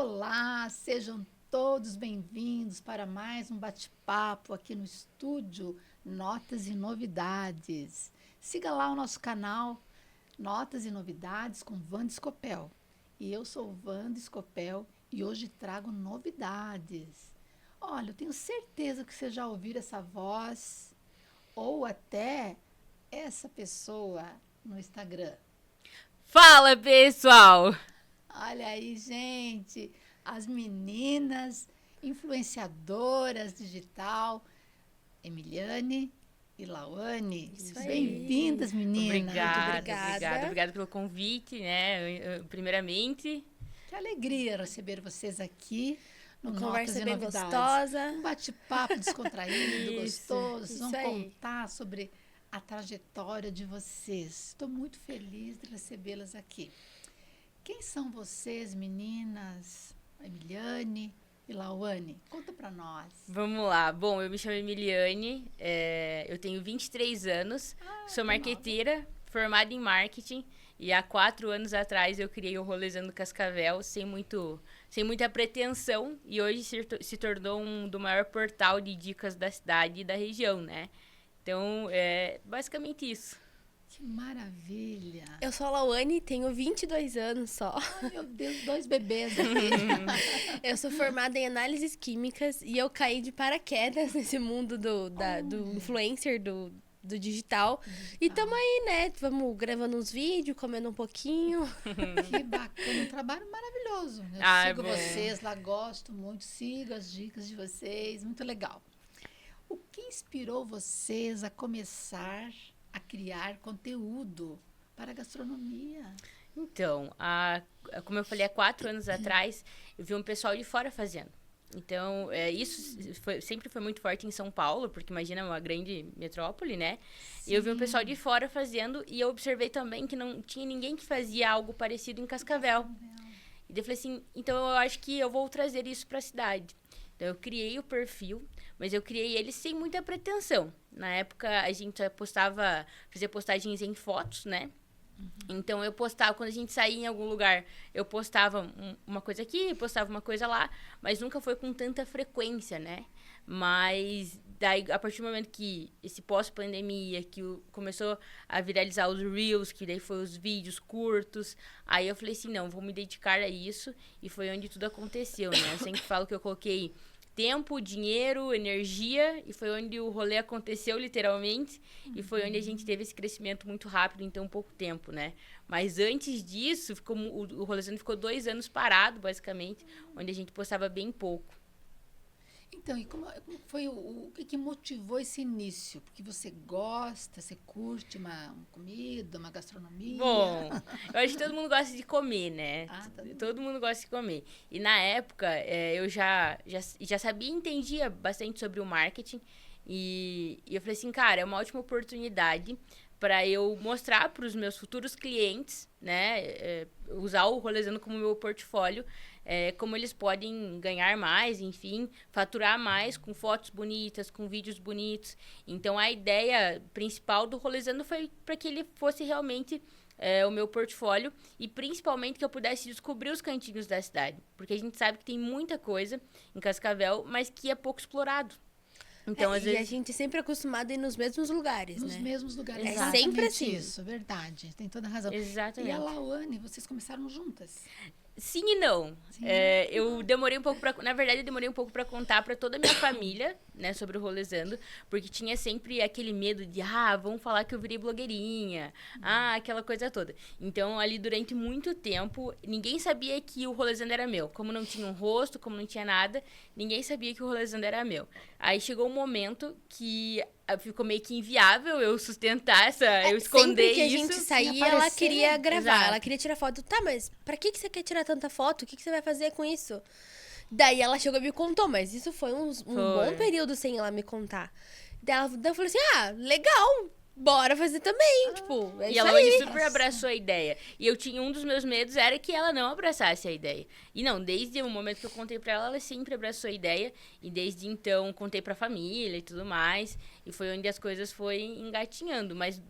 Olá, sejam todos bem-vindos para mais um bate-papo aqui no estúdio Notas e Novidades. Siga lá o nosso canal Notas e Novidades com Wanda Scopel. E eu sou Wanda Scopel e hoje trago novidades. Olha, eu tenho certeza que vocês já ouviram essa voz ou até essa pessoa no Instagram. Fala, pessoal! Olha aí, gente, as meninas influenciadoras digital, Emiliane e Lauane. Bem-vindas, meninas. Obrigada pelo convite, né? Primeiramente. Que alegria receber vocês aqui no Uma Notas conversa e bem Novidades. gostosa. Um bate-papo descontraído, gostoso. Vocês vão isso aí. contar sobre a trajetória de vocês. Estou muito feliz de recebê-las aqui. Quem são vocês, meninas? Emiliane e Lauane? Conta pra nós. Vamos lá. Bom, eu me chamo Emiliane, eu tenho 23 anos, sou marqueteira, formada em marketing, e há 4 anos atrás eu criei o Rolezando Cascavel sem muita pretensão, e hoje se tornou um do maior portal de dicas da cidade e da região, né? Então, é basicamente isso. Que maravilha! Eu sou a Lauane, tenho 22 anos só. Ai, meu Deus, 2 bebês aqui. Eu sou formada em análises químicas e eu caí de paraquedas nesse mundo do influencer, do digital. E tamo aí, né? Vamos gravando uns vídeos, comendo um pouquinho. Que bacana, um trabalho maravilhoso. Eu sigo vocês lá, gosto muito, sigo as dicas de vocês, muito legal. O que inspirou vocês a começar a criar conteúdo para a gastronomia? Então, como eu falei, há 4 anos atrás, eu vi um pessoal de fora fazendo. Então, isso sempre foi muito forte em São Paulo, porque imagina uma grande metrópole, né? Sim. E eu vi um pessoal de fora fazendo e eu observei também que não tinha ninguém que fazia algo parecido em Cascavel. E daí eu falei assim, então eu acho que eu vou trazer isso para a cidade. Então, eu criei o perfil, mas eu criei ele sem muita pretensão. Na época, a gente fazia postagens em fotos, né? Então, eu postava, quando a gente saía em algum lugar, eu postava uma coisa aqui, postava uma coisa lá, mas nunca foi com tanta frequência, né? Mas, daí, a partir do momento que esse pós-pandemia, que começou a viralizar os Reels, que daí foi os vídeos curtos, aí eu falei assim, não, vou me dedicar a isso, e foi onde tudo aconteceu, né? Eu sempre falo que eu coloquei tempo, dinheiro, energia, e foi onde o rolê aconteceu, literalmente, e foi onde a gente teve esse crescimento muito rápido em tão pouco tempo, né? Mas antes disso, o Rolezando ficou 2 anos parado, basicamente, onde a gente postava bem pouco. Então, e como foi o que motivou esse início? Porque você gosta, você curte uma comida, uma gastronomia? Bom, eu acho que todo mundo gosta de comer, né? Todo Todo mundo gosta de comer. E na época, eu já sabia e entendia bastante sobre o marketing. E eu falei assim, cara, é uma ótima oportunidade para eu mostrar para os meus futuros clientes, né? Usar o Rolezando como meu portfólio, como eles podem ganhar mais, enfim, faturar mais com fotos bonitas, com vídeos bonitos. Então, a ideia principal do Rolezando foi para que ele fosse realmente o meu portfólio e principalmente que eu pudesse descobrir os cantinhos da cidade. Porque a gente sabe que tem muita coisa em Cascavel, mas que é pouco explorado. Então, às vezes... E a gente sempre é acostumado a ir nos mesmos lugares, Nos né? mesmos lugares. É Exatamente sempre assim. Isso, verdade. Tem toda a razão. Exatamente. E a Lauane, vocês começaram juntas? Sim e não. Eu demorei um pouco na verdade, eu demorei um pouco pra contar pra toda a minha família, né, sobre o Rolezando, porque tinha sempre aquele medo de, vão falar que eu virei blogueirinha, aquela coisa toda. Então, ali durante muito tempo, ninguém sabia que o Rolezando era meu. Como não tinha um rosto, como não tinha nada, ninguém sabia que o Rolezando era meu. Aí chegou um momento que ficou meio que inviável eu sustentar eu esconder sempre que a isso. gente saía, ela queria gravar, Exato. ela queria tirar foto. Tá, mas pra que você quer tirar tanta foto? O que você vai fazer com isso? Daí ela chegou e me contou, mas isso foi um bom período sem ela me contar. Daí eu falei assim, legal, bora fazer também, tipo, é E isso ela aí. hoje super abraçou a ideia. E eu tinha um dos meus medos era que ela não abraçasse a ideia. E não, desde o momento que eu contei pra ela, ela sempre abraçou a ideia. E desde então, contei pra família e tudo mais. E foi onde as coisas foi engatinhando. Mas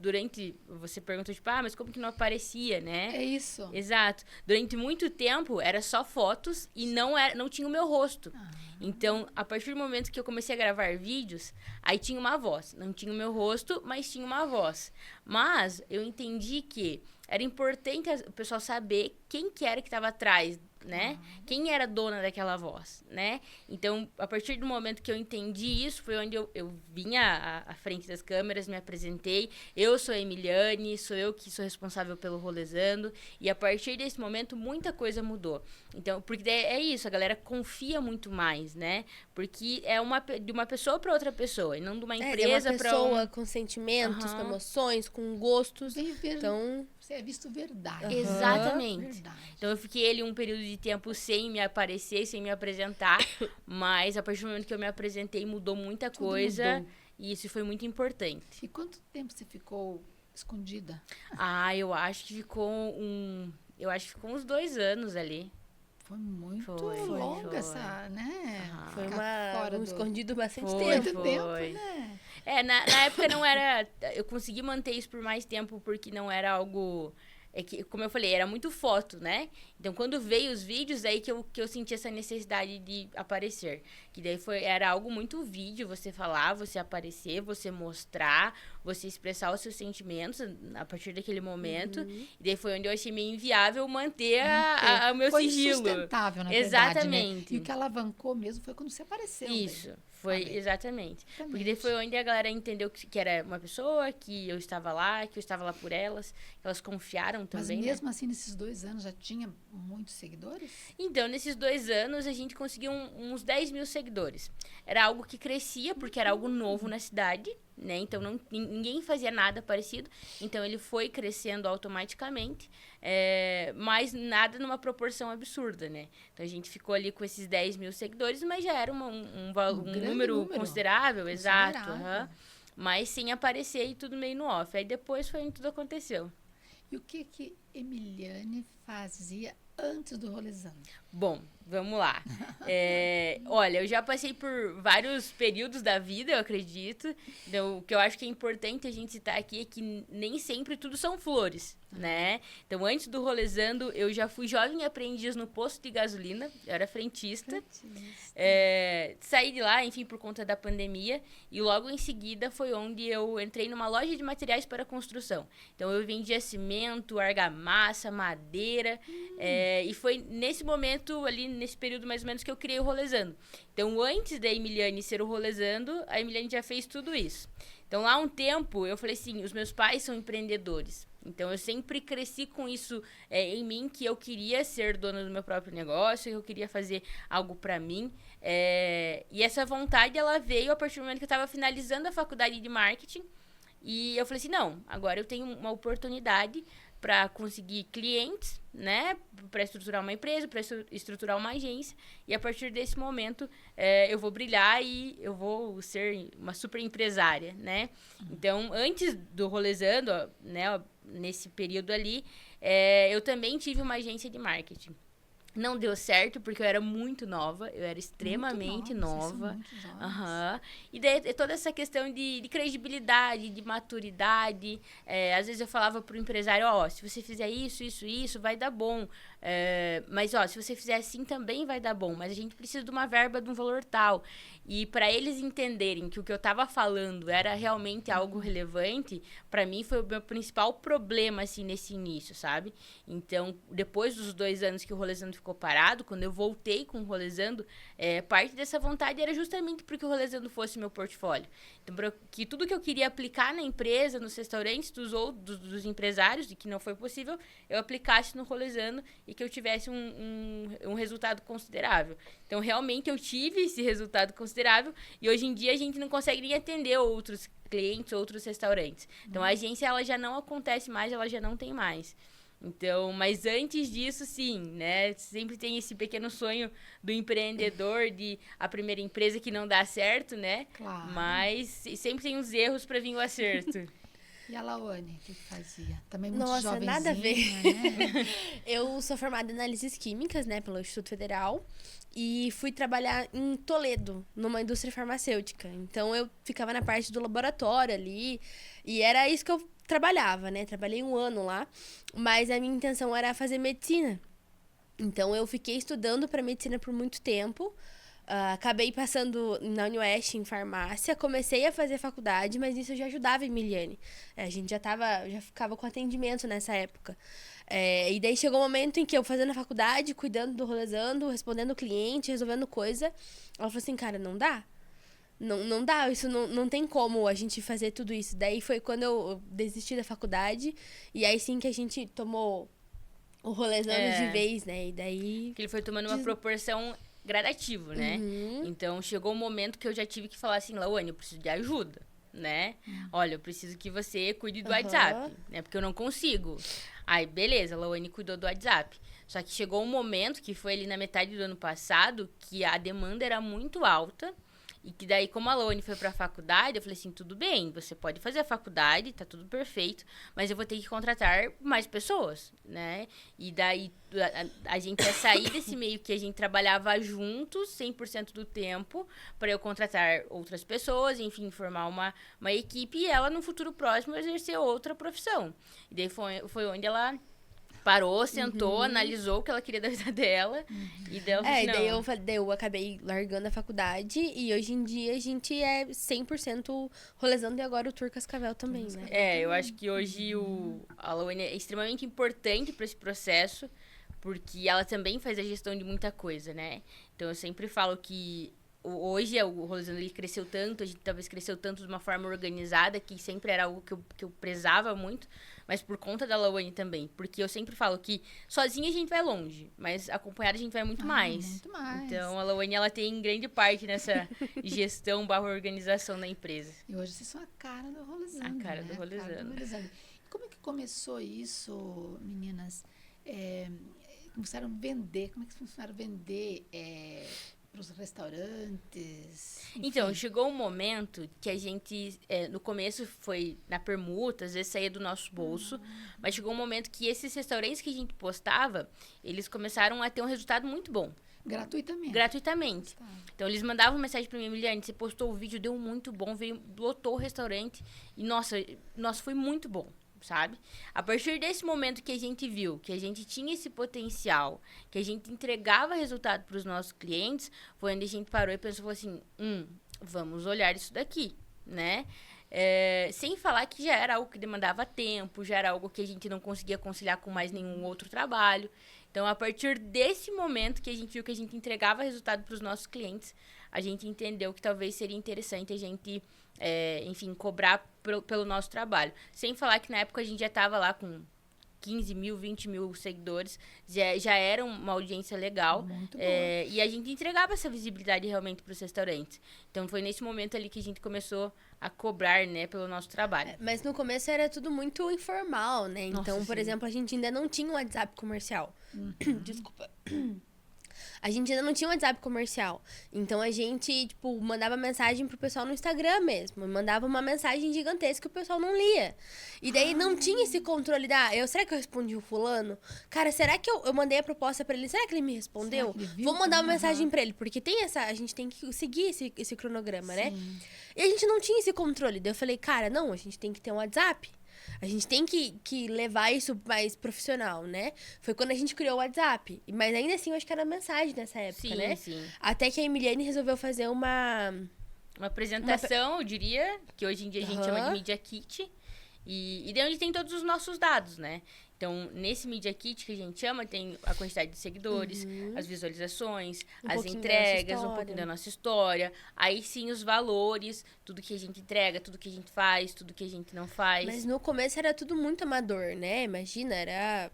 você perguntou, tipo, mas como que não aparecia, né? É isso. Exato. Durante muito tempo, era só fotos e não tinha o meu rosto. Então, a partir do momento que eu comecei a gravar vídeos, aí tinha uma voz. Não tinha o meu rosto, mas tinha uma voz. Mas eu entendi que era importante o pessoal saber quem que era que estava atrás, né? Quem era dona daquela voz, né? Então, a partir do momento que eu entendi isso, foi onde eu vim à frente das câmeras, me apresentei. Eu sou a Emiliane, sou eu que sou responsável pelo Rolezando. E a partir desse momento, muita coisa mudou. Então, porque é isso, a galera confia muito mais, né? Porque é de uma pessoa para outra pessoa, e não de uma empresa para uma pessoa com sentimentos, com emoções, com gostos. Então, você é visto verdade. Exatamente. Verdade. Então, eu fiquei ali um período de tempo sem me aparecer, sem me apresentar. Mas, a partir do momento que eu me apresentei, mudou muita coisa. Mudou. E isso foi muito importante. E quanto tempo você ficou escondida? Eu acho que ficou uns 2 anos ali. Foi muito Foi. longa essa, né? foi Ficar fora escondido bastante Foi. tempo. Muito tempo, né? Na época não era... Eu consegui manter isso por mais tempo, porque não era algo... É que, como eu falei, era muito foto, né? Então, quando veio os vídeos, aí que eu senti essa necessidade de aparecer. Que daí era algo muito vídeo, você falar, você aparecer, você mostrar, você expressar os seus sentimentos a partir daquele momento. E daí foi onde eu achei meio inviável manter o meu sigilo. Foi insustentável, na Exatamente. verdade, né? E o que alavancou mesmo foi quando você apareceu. Isso. Foi, exatamente. Exatamente. Porque daí foi onde a galera entendeu que era uma pessoa, que eu estava lá por elas, que elas confiaram também. Mas mesmo assim, nesses 2 anos, já tinha muitos seguidores? Então, nesses 2 anos, a gente conseguiu uns 10 mil seguidores. Era algo que crescia, porque era algo novo na cidade, né? Então, ninguém fazia nada parecido. Então, ele foi crescendo automaticamente, mas nada numa proporção absurda, né? Então, a gente ficou ali com esses 10 mil seguidores, mas já era um número considerável, exato. Mas sem aparecer e tudo meio no off. Aí, depois foi onde tudo aconteceu. E o que Emiliane fazia antes do Rolezando? Bom, vamos lá. Olha, eu já passei por vários períodos da vida, eu acredito. Então, o que eu acho que é importante a gente citar aqui é que nem sempre tudo são flores, né? Então, antes do Rolezando, eu já fui jovem aprendiz no posto de gasolina. Eu era frentista. Saí de lá, enfim, por conta da pandemia. E logo em seguida foi onde eu entrei numa loja de materiais para construção. Então, eu vendia cimento, argamassa, madeira. E foi nesse momento, ali nesse período mais ou menos, que eu criei o Rolezando. Então, antes da Emiliane ser o Rolezando, a Emiliane já fez tudo isso. Então, lá um tempo, eu falei assim, os meus pais são empreendedores. Então, eu sempre cresci com isso em mim, que eu queria ser dona do meu próprio negócio, que eu queria fazer algo pra mim. E essa vontade, ela veio a partir do momento que eu estava finalizando a faculdade de marketing. E eu falei assim, não, agora eu tenho uma oportunidade para conseguir clientes, né, para estruturar uma empresa, para estruturar uma agência, e a partir desse momento eu vou brilhar e eu vou ser uma super empresária, né? Então, antes do Rolezando, né, nesse período ali, eu também tive uma agência de marketing. Não deu certo, porque eu era muito nova, eu era extremamente nova. E daí toda essa questão de credibilidade, de maturidade. Às vezes eu falava pro empresário, se você fizer isso, vai dar bom. Mas, se você fizer assim também vai dar bom. Mas a gente precisa de uma verba de um valor tal. E para eles entenderem que o que eu estava falando era realmente algo relevante, para mim foi o meu principal problema, assim, nesse início, sabe? Então, depois dos 2 anos que o Rolezando ficou parado, quando eu voltei com o Rolezando, parte dessa vontade era justamente porque o Rolezando fosse meu portfólio. Então, que tudo que eu queria aplicar na empresa, nos restaurantes dos empresários, e que não foi possível, eu aplicasse no Rolezando e que eu tivesse um resultado considerável. Então, realmente, eu tive esse resultado considerável e hoje em dia a gente não consegue nem atender outros clientes, outros restaurantes. Então, a agência, ela já não acontece mais, ela já não tem mais. Então, mas antes disso, sim, né? Sempre tem esse pequeno sonho do empreendedor, de a primeira empresa que não dá certo, né? Claro. Mas sempre tem uns erros para vir o acerto. E a Lawane, o que fazia? Também muito Nossa, jovenzinha, nada a ver. né? Eu sou formada em análises químicas, né, pelo Instituto Federal. E fui trabalhar em Toledo, numa indústria farmacêutica. Então, eu ficava na parte do laboratório ali. E era isso que eu trabalhava, né? Trabalhei 1 ano lá. Mas a minha intenção era fazer medicina. Então, eu fiquei estudando para medicina por muito tempo. Acabei passando na Unioeste em farmácia, comecei a fazer faculdade, mas isso já ajudava a Emiliane. A gente já ficava com atendimento nessa época. E daí chegou um momento em que eu fazendo a faculdade, cuidando do rolezando, respondendo o cliente, resolvendo coisa. Ela falou assim, cara, não dá. Não dá, isso não tem como a gente fazer tudo isso. Daí foi quando eu desisti da faculdade, e aí sim que a gente tomou o rolezando de vez, né? E daí... Que ele foi tomando uma proporção gradativo, né? Então, chegou um momento que eu já tive que falar assim, Lawane, eu preciso de ajuda, né? Olha, eu preciso que você cuide do WhatsApp, né? Porque eu não consigo. Aí, beleza, a Lawane cuidou do WhatsApp. Só que chegou um momento, que foi ali na metade do ano passado, que a demanda era muito alta. E que daí, como a Lawane foi pra faculdade, eu falei assim, tudo bem, você pode fazer a faculdade, tá tudo perfeito, mas eu vou ter que contratar mais pessoas, né? E daí, a gente ia sair desse meio que a gente trabalhava juntos, 100% do tempo, para eu contratar outras pessoas, enfim, formar uma equipe, e ela, no futuro próximo, exercer outra profissão. E daí, foi onde ela... parou, sentou, analisou o que ela queria da vida dela. E daí ela falou assim, daí eu acabei largando a faculdade e hoje em dia a gente é 100% rolezando e agora o Tour Cascavel também, né? eu acho que hoje a Lawane é extremamente importante para esse processo, porque ela também faz a gestão de muita coisa, né? Então eu sempre falo que hoje o Rolezando ele cresceu tanto, a gente talvez cresceu tanto de uma forma organizada, que sempre era algo que eu prezava muito, mas por conta da Lawane também. Porque eu sempre falo que sozinha a gente vai longe, mas acompanhada a gente vai muito mais. Muito mais. Então a Lawane ela tem grande parte nessa gestão / organização da empresa. E hoje vocês são a cara do Rolezando. A cara do Rolezando. E como é que começou isso, meninas? Começaram a vender, como é que vocês começaram a vender para os restaurantes? Enfim. Então, chegou um momento que a gente, no começo foi na permuta, às vezes saía do nosso bolso, mas chegou um momento que esses restaurantes que a gente postava, eles começaram a ter um resultado muito bom. Gratuitamente. Então, eles mandavam mensagem pra mim, Emiliane, você postou o vídeo, deu muito bom, lotou o restaurante, e nossa, foi muito bom. Sabe? A partir desse momento que a gente viu que a gente tinha esse potencial, que a gente entregava resultado para os nossos clientes, foi onde a gente parou e pensou assim, vamos olhar isso daqui, né? Sem falar que já era algo que demandava tempo, já era algo que a gente não conseguia conciliar com mais nenhum outro trabalho. Então, a partir desse momento que a gente viu que a gente entregava resultado para os nossos clientes, a gente entendeu que talvez seria interessante a gente, enfim, cobrar pelo nosso trabalho. Sem falar que na época a gente já estava lá com 15 mil, 20 mil seguidores, já era uma audiência legal. Muito boa. E a gente entregava essa visibilidade realmente para os restaurantes. Então, foi nesse momento ali que a gente começou a cobrar, né, pelo nosso trabalho. Mas no começo era tudo muito informal, né? Nossa, então, por sim. exemplo, a gente ainda não tinha um WhatsApp comercial. Desculpa. A gente ainda não tinha um WhatsApp comercial. Então, a gente, tipo, mandava mensagem pro pessoal no Instagram mesmo. Mandava uma mensagem gigantesca que o pessoal não lia. E daí, não tinha esse controle será que eu respondi o fulano? Cara, será que eu mandei a proposta pra ele? Será que ele me respondeu? Será que ele viu Vou mandar uma também? mensagem pra ele. Porque tem a gente tem que seguir esse cronograma, né? Sim. E a gente não tinha esse controle. Daí eu falei, cara, não, a gente tem que ter um WhatsApp. A gente tem que levar isso mais profissional, né? Foi quando a gente criou o WhatsApp. Mas ainda assim, eu acho que era mensagem nessa época, Sim, né? sim. Até que a Emiliane resolveu fazer uma apresentação, eu diria, que hoje em dia a gente chama de Media Kit. E de onde tem todos os nossos dados, né? Então, nesse Media Kit que a gente chama, tem a quantidade de seguidores, as visualizações, as pouquinho da entregas, nossa um pouquinho história. da nossa história. Aí sim os valores, tudo que a gente entrega, tudo que a gente faz, tudo que a gente não faz. Mas no começo era tudo muito amador, né? Imagina, a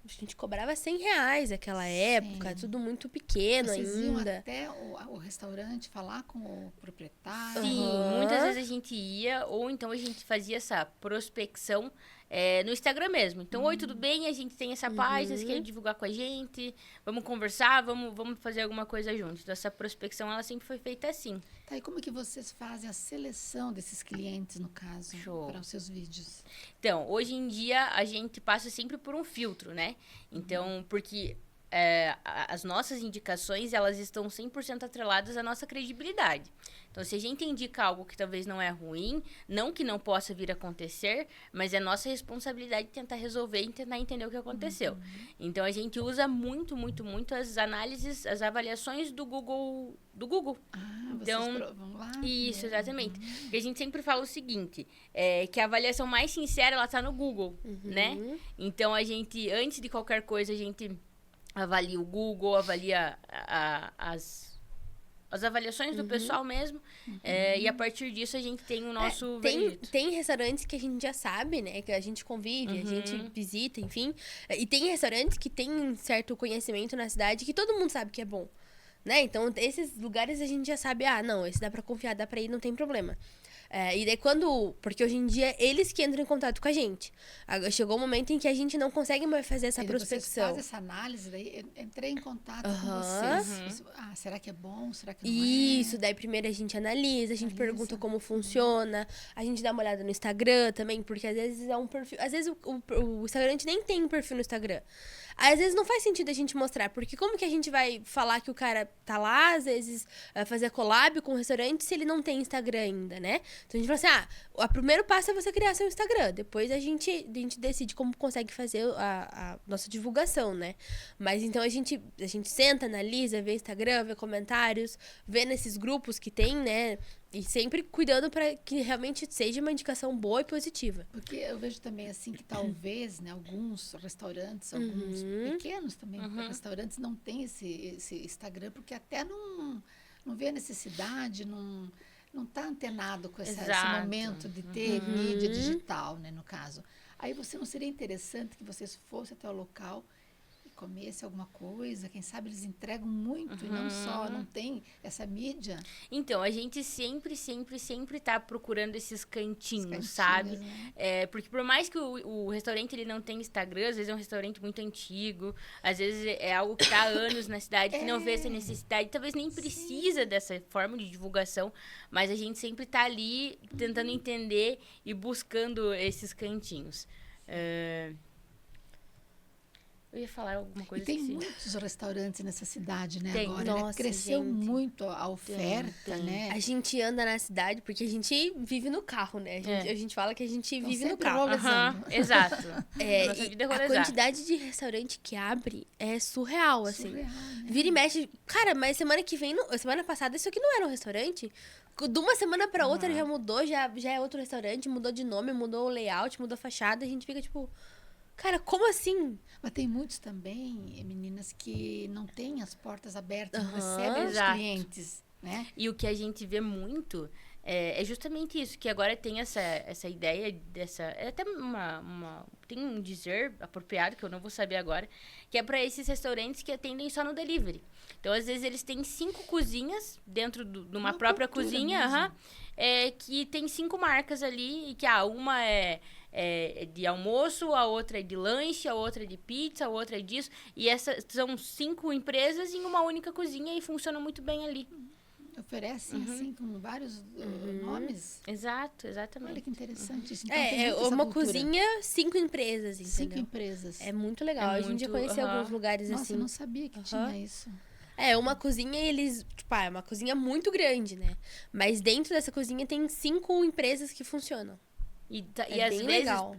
gente cobrava R$100 naquela época, tudo muito pequeno Vocês iam ainda. até o restaurante falar com o proprietário? Sim, muitas vezes a gente ia, ou então a gente fazia essa prospecção no Instagram mesmo. Então, oi, tudo bem? A gente tem essa página, você quer divulgar com a gente? Vamos conversar, vamos fazer alguma coisa juntos. Então, essa prospecção, ela sempre foi feita assim. Tá, e como é que vocês fazem a seleção desses clientes, no caso, para os seus vídeos? Então, hoje em dia, a gente passa sempre por um filtro, né? Então, porque as nossas indicações, elas estão 100% atreladas à nossa credibilidade. Então, se a gente indica algo que talvez não é ruim, não que não possa vir a acontecer, mas é nossa responsabilidade tentar resolver e tentar entender o que aconteceu. Então, a gente usa muito, muito, muito as análises, as avaliações do Google. Então, vocês vão lá? Isso, exatamente. Porque a gente sempre fala o seguinte, que a avaliação mais sincera, ela tá no Google, né? Então, a gente, antes de qualquer coisa, a gente avalia o Google, avalia as avaliações do pessoal mesmo. E a partir disso, a gente tem o nosso veredito. Tem restaurantes que a gente já sabe, né? Que a gente convive, a gente visita, enfim. E tem restaurantes que tem certo conhecimento na cidade que todo mundo sabe que é bom. Né? Então, esses lugares a gente já sabe, não, esse dá pra confiar, dá pra ir, não tem problema. E daí porque hoje em dia, eles que entram em contato com a gente. Chegou um momento em que a gente não consegue mais fazer essa prospecção. Vocês fazem essa análise, daí entrei em contato com vocês. Será que é bom? Será que não é? Isso, daí primeiro a gente analisa, a gente pergunta como funciona, a gente dá uma olhada no Instagram também, porque às vezes é um perfil... Às vezes o restaurante nem tem um perfil no Instagram. Às vezes não faz sentido a gente mostrar, porque como que a gente vai falar que o cara tá lá, às vezes fazer collab com o restaurante se ele não tem Instagram ainda, né? Então a gente fala assim, o primeiro passo é você criar seu Instagram, depois a gente decide como consegue fazer a nossa divulgação, né? Mas então a gente senta, analisa, vê Instagram, vê comentários, vê nesses grupos que tem, né? E sempre cuidando para que realmente seja uma indicação boa e positiva. Porque eu vejo também assim que talvez, né, alguns restaurantes, alguns pequenos também restaurantes não têm esse Instagram, porque até não vê a necessidade, não está antenado com esse momento de ter mídia digital, né, no caso. Aí não seria interessante que vocês fossem até o local e comessem alguma coisa? Quem sabe eles entregam muito e não tem essa mídia? Então, a gente sempre está procurando esses cantinhos, sabe? Né? Porque por mais que o restaurante ele não tenha Instagram, às vezes é um restaurante muito antigo, às vezes é algo que está há anos na cidade, que não vê essa necessidade, talvez nem precisa dessa forma de divulgação, mas a gente sempre está ali tentando entender e buscando esses cantinhos. Eu ia falar alguma coisa. E tem muitos restaurantes nessa cidade, né? Agora, Nossa, né? Cresceu gente. muito a oferta, né? A gente anda na cidade porque a gente vive no carro, né? A gente fala que a gente vive no sempre carro. rolezando. Exato. Nossa vida é A rolezar. quantidade de restaurante que abre é surreal, assim. Surreal, né? Vira e mexe. Cara, mas semana passada, isso aqui não era um restaurante? De uma semana pra outra já mudou, já é outro restaurante, mudou de nome, mudou o layout, mudou a fachada. A gente fica tipo... Cara, como assim? Mas tem muitos também, meninas, que não têm as portas abertas, não Aham, recebem os exato. clientes, né? E o que a gente vê muito é justamente isso, que agora tem essa ideia dessa... É até tem um dizer apropriado, que eu não vou saber agora, que é para esses restaurantes que atendem só no delivery. Então, às vezes, eles têm 5 cozinhas dentro de uma própria cozinha, que tem 5 marcas ali, e que uma é de almoço, a outra é de lanche, a outra é de pizza, a outra é disso. E essas são 5 empresas em uma única cozinha e funciona muito bem ali. Oferecem, assim, com vários nomes. Exato, exatamente. Olha que interessante isso. Então, tem muito essa uma cultura. cozinha, 5 empresas, entendeu? 5 empresas. É muito legal. A gente já conheceu alguns lugares Nossa, assim. eu não sabia que tinha isso. Uma cozinha eles... Tipo, é uma cozinha muito grande, né? Mas dentro dessa cozinha tem 5 empresas que funcionam. E É às bem vezes, legal.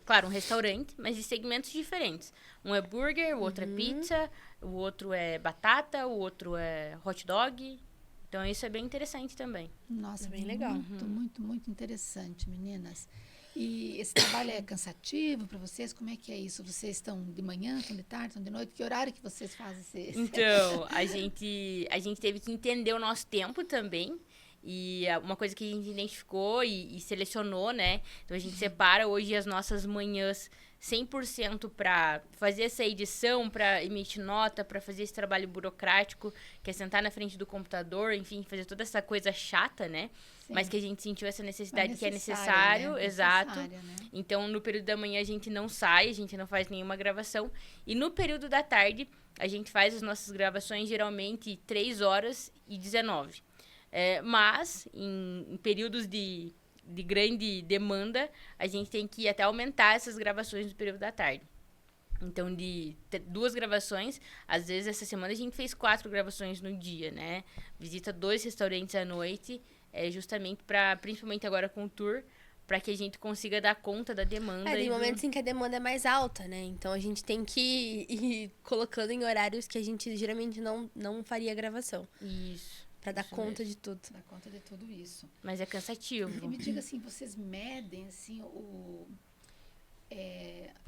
claro, um restaurante, mas de segmentos diferentes. Um é burger, o outro é pizza, o outro é batata, o outro é hot dog. Então, isso é bem interessante também. Nossa, É bem legal. Muito, muito interessante, meninas. E esse trabalho é cansativo para vocês? Como é que é isso? Vocês estão de manhã, estão de tarde, estão de noite? Que horário que vocês fazem esse... Então, a gente teve que entender o nosso tempo também. E uma coisa que a gente identificou e selecionou, né? Então, a gente separa hoje as nossas manhãs 100% para fazer essa edição, para emitir nota, para fazer esse trabalho burocrático, que é sentar na frente do computador, enfim, fazer toda essa coisa chata, né? Sim. Mas que a gente sentiu essa necessidade que é necessária, necessário, né? exato. Necessária, né? Então, no período da manhã a gente não sai, a gente não faz nenhuma gravação. E no período da tarde, a gente faz as nossas gravações geralmente 3h19. Mas, em períodos de grande demanda, a gente tem que até aumentar essas gravações no período da tarde. Então, de 2 gravações, às vezes essa semana a gente fez 4 gravações no dia, né? Visita 2 restaurantes à noite, justamente para, principalmente agora com o tour, para que a gente consiga dar conta da demanda. Tem momentos em que a demanda é mais alta, né? Então a gente tem que ir colocando em horários que a gente geralmente não faria gravação. Isso. Pra dar conta de tudo. Dar conta de tudo isso. Mas é cansativo. E me diga assim, vocês medem assim,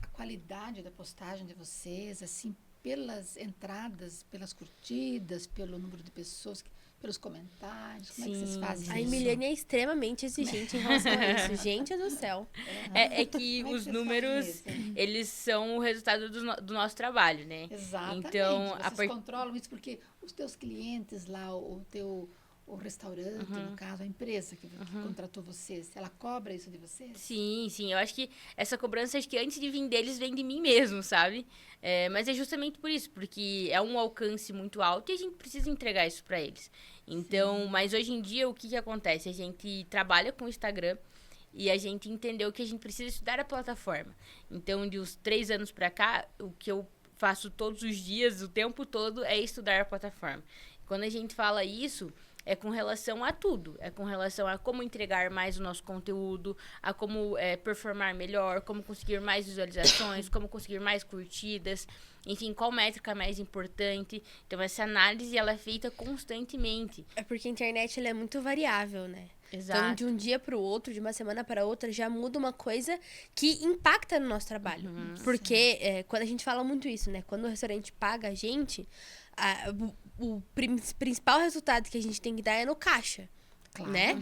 a qualidade da postagem de vocês, assim, pelas entradas, pelas curtidas, pelo número de pessoas, pelos comentários? Como é que vocês fazem isso? A Emiliane é extremamente exigente em relação a isso. Gente do céu. É que Como é os vocês números, fazem isso? eles são o resultado do nosso trabalho, né? Exatamente. Então, vocês controlam isso porque os teus clientes lá, o restaurante, no caso, a empresa que contratou vocês, ela cobra isso de vocês? Sim. Eu acho que essa cobrança, acho que antes de vir deles, vem de mim mesmo, sabe? Mas é justamente por isso, porque é um alcance muito alto e a gente precisa entregar isso para eles. Então, mas hoje em dia, o que acontece? A gente trabalha com o Instagram e a gente entendeu que a gente precisa estudar a plataforma. Então, de uns 3 anos para cá, o que eu faço todos os dias, o tempo todo, é estudar a plataforma. Quando a gente fala isso, é com relação a tudo. É com relação a como entregar mais o nosso conteúdo, a como performar melhor, como conseguir mais visualizações, como conseguir mais curtidas, enfim, qual métrica é mais importante. Então, essa análise, ela é feita constantemente. É porque a internet, ela é muito variável, né? Exato. Então, de um dia para o outro, de uma semana para outra, já muda uma coisa que impacta no nosso trabalho. Porque quando a gente fala muito isso, né? Quando o restaurante paga a gente, o principal resultado que a gente tem que dar é no caixa. Claro, Né?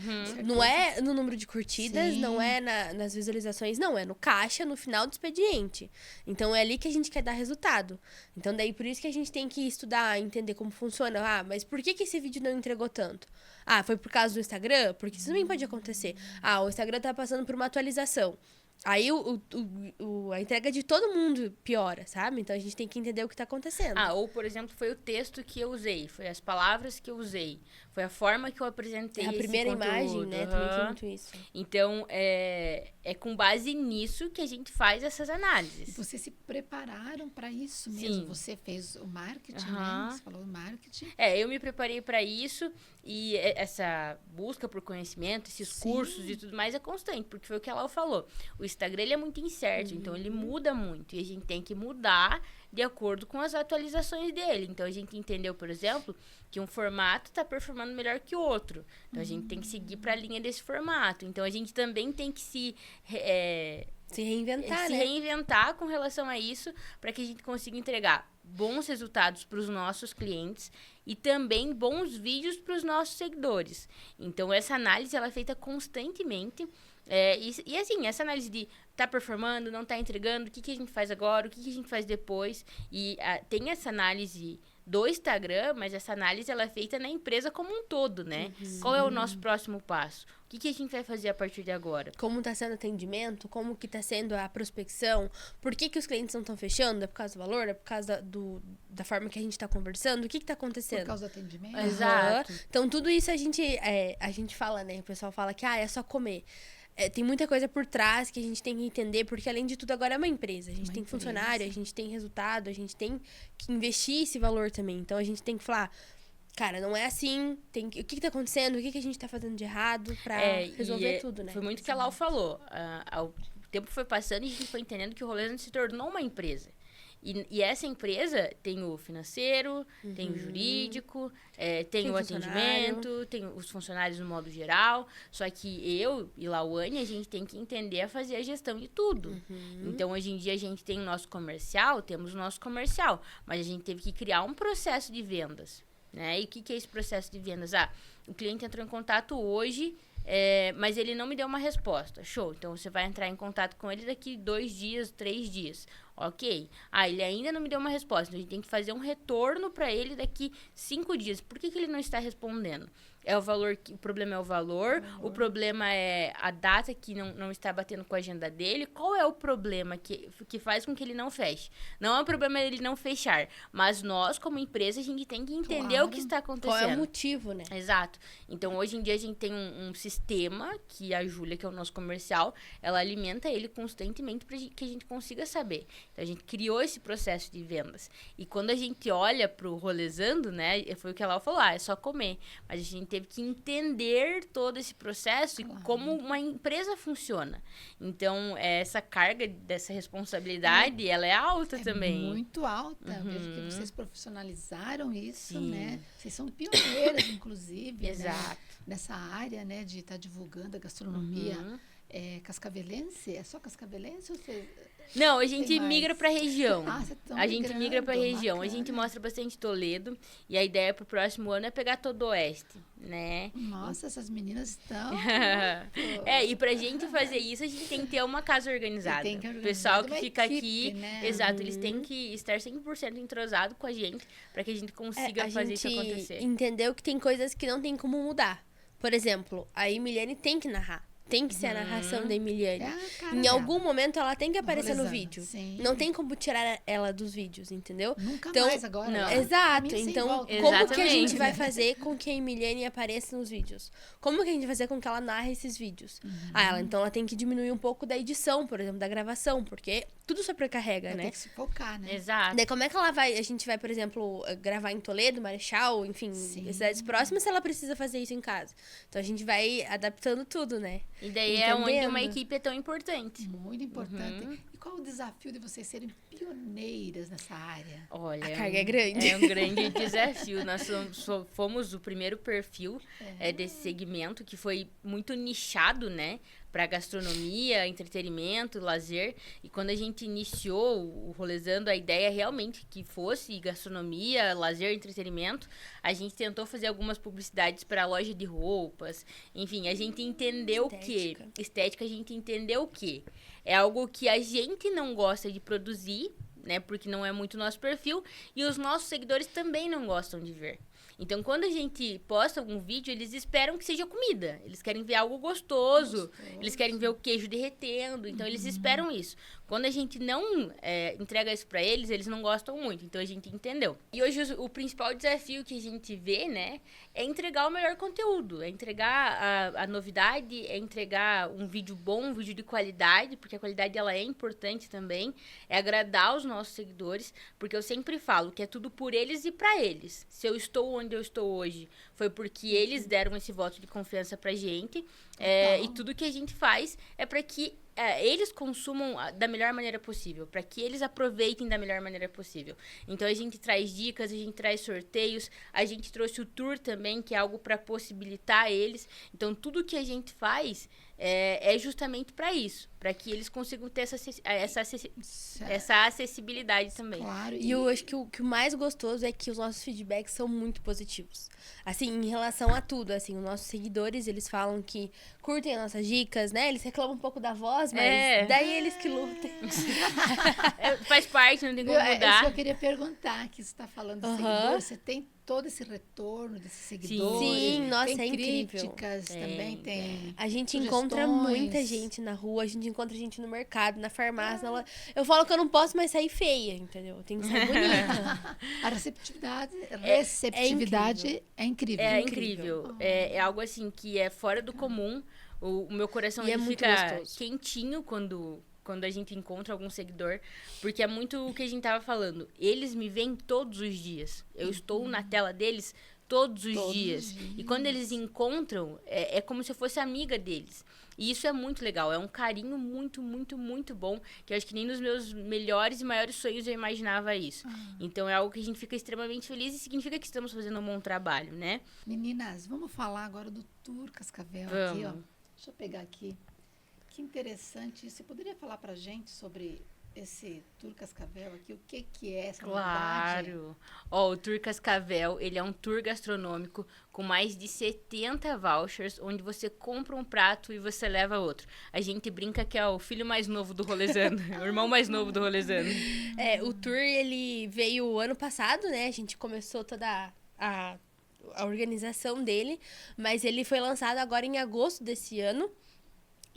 Não é no número de curtidas, não é nas visualizações, não. É no caixa, no final do expediente. Então, é ali que a gente quer dar resultado. Então, daí, por isso que a gente tem que estudar, entender como funciona. Mas por que esse vídeo não entregou tanto? Foi por causa do Instagram? Porque isso também pode acontecer. O Instagram tá passando por uma atualização. Aí a entrega de todo mundo piora, sabe? Então a gente tem que entender o que tá acontecendo. Ou, por exemplo, foi o texto que eu usei, foi as palavras que eu usei, foi a forma que eu apresentei esse conteúdo. A primeira imagem, né? Também tem muito isso. Então, é com base nisso que a gente faz essas análises. E vocês se prepararam para isso mesmo? Sim. Você fez o marketing, né? Você falou o marketing. Eu me preparei para isso e essa busca por conhecimento, esses cursos e tudo mais é constante, porque foi o que ela falou. O Instagram, ele é muito incerto, então ele muda muito e a gente tem que mudar de acordo com as atualizações dele. Então, a gente entendeu, por exemplo, que um formato está performando melhor que o outro. Então, a gente tem que seguir para a linha desse formato. Então, a gente também tem que se reinventar, se reinventar com relação a isso, para que a gente consiga entregar bons resultados para os nossos clientes e também bons vídeos para os nossos seguidores. Então, essa análise ela é feita constantemente. E assim, essa análise de tá performando, não tá entregando, o que a gente faz agora, o que a gente faz depois. E tem essa análise do Instagram, mas essa análise ela é feita na empresa como um todo, né? Qual é o nosso próximo passo? O que a gente vai fazer a partir de agora? Como tá sendo o atendimento? Como que tá sendo a prospecção? Por que os clientes não estão fechando? É por causa do valor? É por causa da forma que a gente tá conversando? O que tá acontecendo? Por causa do atendimento? Exato. Então, tudo isso a gente fala, né? O pessoal fala que é só comer. Tem muita coisa por trás que a gente tem que entender, porque além de tudo agora é uma empresa. A gente tem funcionário, a gente tem resultado, a gente tem que investir esse valor também. Então, a gente tem que falar, cara, não é assim, o que tá acontecendo, o que a gente tá fazendo de errado pra resolver tudo, né? Foi muito o que a Lau falou. O tempo foi passando e a gente foi entendendo que o Rolê se tornou uma empresa. E essa empresa tem o financeiro, tem o jurídico, tem o atendimento, tem os funcionários no modo geral. Só que eu e Lauane, a gente tem que entender a fazer a gestão de tudo. Então, hoje em dia, a gente tem o nosso comercial, temos o nosso comercial. Mas a gente teve que criar um processo de vendas. né? E o que é esse processo de vendas? O cliente entrou em contato hoje, mas ele não me deu uma resposta. Show. Então, você vai entrar em contato com ele daqui 2 dias, 3 dias. Ok. Ele ainda não me deu uma resposta. Então, a gente tem que fazer um retorno para ele daqui 5 dias. Por que ele não está respondendo? O problema é o valor, o problema é a data que não está batendo com a agenda dele. Qual é o problema que faz com que ele não feche? Não é o problema ele não fechar, mas nós, como empresa, a gente tem que entender o que está acontecendo. Qual é o motivo, né? Exato. Então, hoje em dia, a gente tem um sistema que a Júlia, que é o nosso comercial, ela alimenta ele constantemente para que a gente consiga saber. Então, a gente criou esse processo de vendas. E quando a gente olha pro Rolezando, né, foi o que ela falou, é só comer. Mas a gente teve que entender todo esse processo e como uma empresa funciona. Então, essa carga dessa responsabilidade, ela é alta também. Muito alta. Eu vejo que vocês profissionalizaram isso, né? Vocês são pioneiras, inclusive, Exato. né? Nessa área, né, de estar divulgando a gastronomia cascavelense. É só cascavelense ou você... Não, a gente migra pra região. Você tá A gente migra pra região. Bacana. A gente mostra bastante Toledo. E a ideia pro próximo ano é pegar todo o Oeste, né? Nossa, essas meninas estão... E pra gente fazer isso, a gente tem que ter uma casa organizada. Tem que O pessoal que uma fica equipe, aqui, né? exato, eles têm que estar 100% entrosado com a gente pra que a gente consiga fazer isso acontecer. A gente entendeu que tem coisas que não tem como mudar. Por exemplo, a Emiliane tem que narrar. Tem que ser a narração da Emiliane. Em algum momento ela tem que aparecer no vídeo. Sim. Não tem como tirar ela dos vídeos, entendeu? Nunca então, mais agora. Não. Exato. Caminho sem Então, volta. como que a gente Exatamente. vai fazer com que a Emiliane apareça nos vídeos? Como que a gente vai fazer com que ela narre esses vídeos? Então ela tem que diminuir um pouco da edição, por exemplo, da gravação, porque tudo sobrecarrega, né? Tem que se focar, né? Exato. Daí como é que a gente vai, por exemplo, gravar em Toledo, Marechal, enfim, Sim. cidades próximas, se ela precisa fazer isso em casa? Então a gente vai adaptando tudo, né? E daí é onde uma equipe é tão importante. Muito importante. E qual o desafio de vocês serem pioneiras nessa área? Olha, A carga é grande. É um grande desafio. Nós fomos o primeiro perfil desse segmento que foi muito nichado, né? Para gastronomia, entretenimento, lazer. E quando a gente iniciou o Rolezando, a ideia realmente que fosse gastronomia, lazer, entretenimento, a gente tentou fazer algumas publicidades para loja de roupas. Enfim, a gente entendeu que... Estética, a gente entendeu que é algo que a gente não gosta de produzir, né? Porque não é muito nosso perfil. E os nossos seguidores também não gostam de ver. Então, quando a gente posta algum vídeo, eles esperam que seja comida. Eles querem ver algo gostoso. Eles querem ver o queijo derretendo. Então, eles esperam isso. Quando a gente não entrega isso pra eles, eles não gostam muito. Então, a gente entendeu. E hoje, o principal desafio que a gente vê, né, é entregar o melhor conteúdo. É entregar a novidade, é entregar um vídeo bom, um vídeo de qualidade, porque a qualidade, ela é importante também. É agradar os nossos seguidores, porque eu sempre falo que é tudo por eles e pra eles. Se eu estou onde eu estou hoje, foi porque eles deram esse voto de confiança pra gente. E tudo que a gente faz é pra que eles consumam da melhor maneira possível, para que eles aproveitem da melhor maneira possível. Então, a gente traz dicas, a gente traz sorteios, a gente trouxe o tour também, que é algo para possibilitar eles. Então, tudo que a gente faz é justamente para isso, para que eles consigam ter essa acessibilidade também. Claro. E eu acho que o mais gostoso é que os nossos feedbacks são muito positivos. Assim, em relação a tudo, assim, os nossos seguidores, eles falam que curtem as nossas dicas, né? Eles reclamam um pouco da voz, mas daí eles que lutem. Faz parte, não tem como É isso mudar. que eu queria perguntar, que você está falando de seguidores, você tem todo esse retorno desses seguidores? Sim, nossa, tem é incrível. críticas também, tem A gente sugestões. encontra muita gente na rua, a gente encontra gente no mercado, na farmácia. Eu falo que eu não posso mais sair feia, entendeu? Tem que sair bonita. A receptividade é incrível. É incrível. É algo assim que é fora do comum. O meu coração E é ele muito fica gostoso. quentinho quando a gente encontra algum seguidor, porque é muito o que a gente tava falando. Eles me veem todos os dias. Eu estou na tela deles todos os dias. E quando eles encontram, é como se eu fosse amiga deles. E isso é muito legal. É um carinho muito, muito, muito bom, que eu acho que nem nos meus melhores e maiores sonhos eu imaginava isso. Então, é algo que a gente fica extremamente feliz e significa que estamos fazendo um bom trabalho, né? Meninas, vamos falar agora do Tour Cascavel aqui, ó. Deixa eu pegar aqui. Que interessante isso. Você poderia falar pra gente sobre esse Tour Cascavel aqui, o que é essa novidade? Claro. Ó, o Tour Cascavel, ele é um tour gastronômico com mais de 70 vouchers, onde você compra um prato e você leva outro. A gente brinca que é o filho mais novo do Rolezano, o irmão mais novo do Rolezano. O tour, ele veio ano passado, né? A gente começou toda a organização dele, mas ele foi lançado agora em agosto desse ano.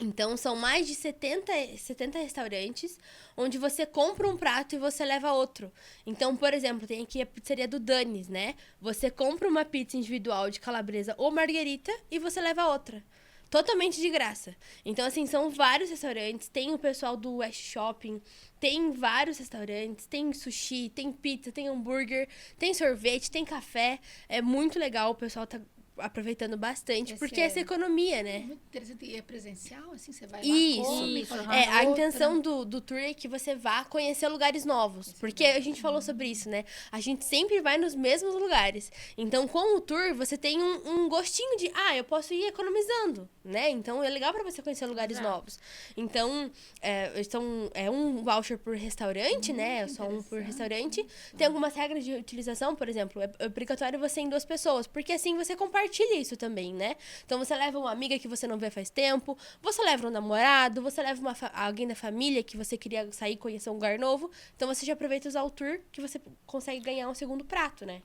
Então, são mais de 70 restaurantes onde você compra um prato e você leva outro. Então, por exemplo, tem aqui a pizzaria do Danis, né? Você compra uma pizza individual de calabresa ou marguerita e você leva outra. Totalmente de graça. Então, assim, são vários restaurantes. Tem o pessoal do West Shopping, tem vários restaurantes, tem sushi, tem pizza, tem hambúrguer, tem sorvete, tem café. É muito legal, o pessoal tá aproveitando bastante, porque essa economia, né? Muito interessante. E é presencial, assim, você vai lá, Isso. come, faz uma A outra. intenção do tour é que você vá conhecer lugares novos. Porque a gente falou sobre isso, né? A gente sempre vai nos mesmos lugares. Então, com o tour, você tem um gostinho de... eu posso ir economizando, né? Então, é legal pra você conhecer lugares novos. Então, é um voucher por restaurante, né? É só um por restaurante. Tem algumas regras de utilização, por exemplo. É obrigatório você ir em 2 pessoas. Porque assim, você compartilha isso também, né? Então, você leva uma amiga que você não vê faz tempo. Você leva um namorado. Você leva alguém da família que você queria sair e conhecer um lugar novo. Então, você já aproveita usar o tour que você consegue ganhar um segundo prato, né?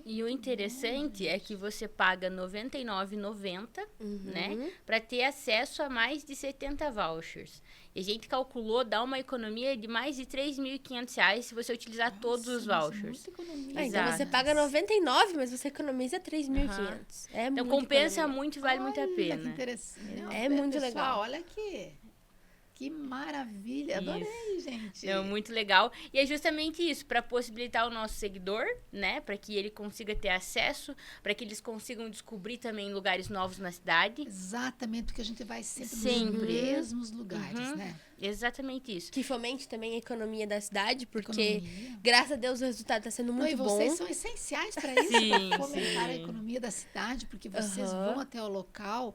E o interessante é que você paga R$ 99,90, né? Pra ter acesso a mais de 70 vouchers. E a gente calculou, dá uma economia de mais de R$ 3.500 se você utilizar todos os vouchers. Então, Exato. você paga 99, mas você economiza 3.500. É Então, muito compensa economia. muito e vale muito a Olha, pena. que interessante. Não, É muito pessoal, legal. olha aqui. Que maravilha. Adorei, gente. Não, muito legal. E é justamente isso, para possibilitar o nosso seguidor, né? Para que ele consiga ter acesso, para que eles consigam descobrir também lugares novos na cidade. Exatamente, porque a gente vai sempre nos Sempre. mesmos lugares, né? Exatamente isso. Que fomente também a economia da cidade, porque, Economia. graças a Deus, o resultado está sendo Não, e muito vocês bom. são essenciais para isso, Sim, para fomentar a sim. economia da cidade, porque vocês vão até o local,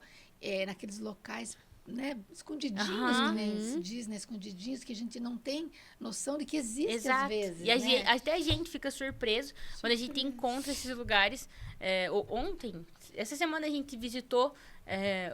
naqueles locais, né, escondidinhos, Aham. que nem se diz, né, escondidinhos, que a gente não tem noção de que existe Exato. às vezes, E né? até a gente fica surpreso quando a gente encontra esses lugares. Essa semana a gente visitou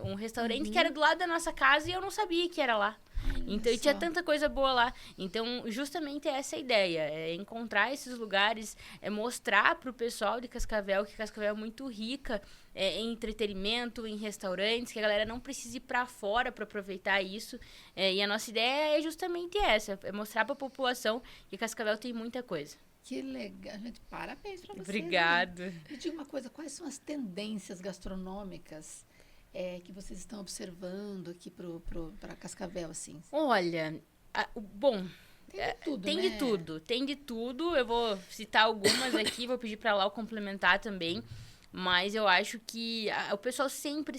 um restaurante que era do lado da nossa casa e eu não sabia que era lá. Então, e tinha só. tanta coisa boa lá. Então, justamente essa é a ideia. É encontrar esses lugares, é mostrar pro pessoal de Cascavel que Cascavel é muito rica em entretenimento, em restaurantes, que a galera não precisa ir pra fora para aproveitar isso. E a nossa ideia é justamente essa, é mostrar pra população que Cascavel tem muita coisa. Que legal, gente, parabéns para vocês. Obrigado. Me diga uma coisa, quais são as tendências gastronômicas que vocês estão observando aqui para Cascavel, assim? Olha, bom, Tem de tudo, tem né? de tudo, tem de tudo. Eu vou citar algumas aqui, vou pedir pra Lau complementar também. Mas eu acho que o pessoal sempre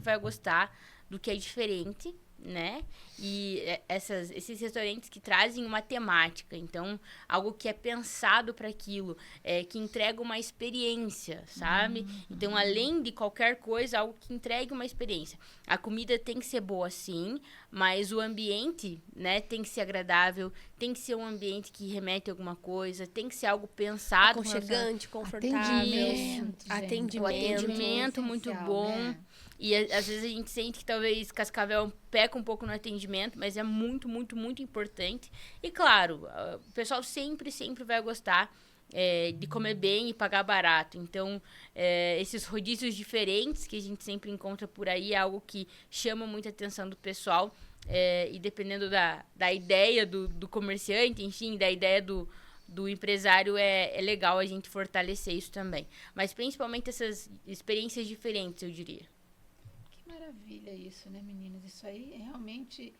vai gostar do que é diferente, né? E esses restaurantes que trazem uma temática, então algo que é pensado para aquilo, que entrega uma experiência, sabe? Então, além de qualquer coisa, algo que entregue uma experiência. A comida tem que ser boa, sim, mas o ambiente, né, tem que ser agradável, tem que ser um ambiente que remete a alguma coisa, tem que ser algo pensado. Aconchegante, confortável. Atendimento, gente. Atendimento. O atendimento muito essencial, bom. né? E às vezes a gente sente que talvez Cascavel peca um pouco no atendimento, mas é muito importante. E claro, o pessoal sempre vai gostar de comer bem e pagar barato. Então, esses rodízios diferentes que a gente sempre encontra por aí é algo que chama muita atenção do pessoal. E dependendo da ideia do comerciante, enfim, da ideia do empresário, é legal a gente fortalecer isso também. Mas principalmente essas experiências diferentes, eu diria. Que maravilha isso, né, meninas? Isso aí realmente,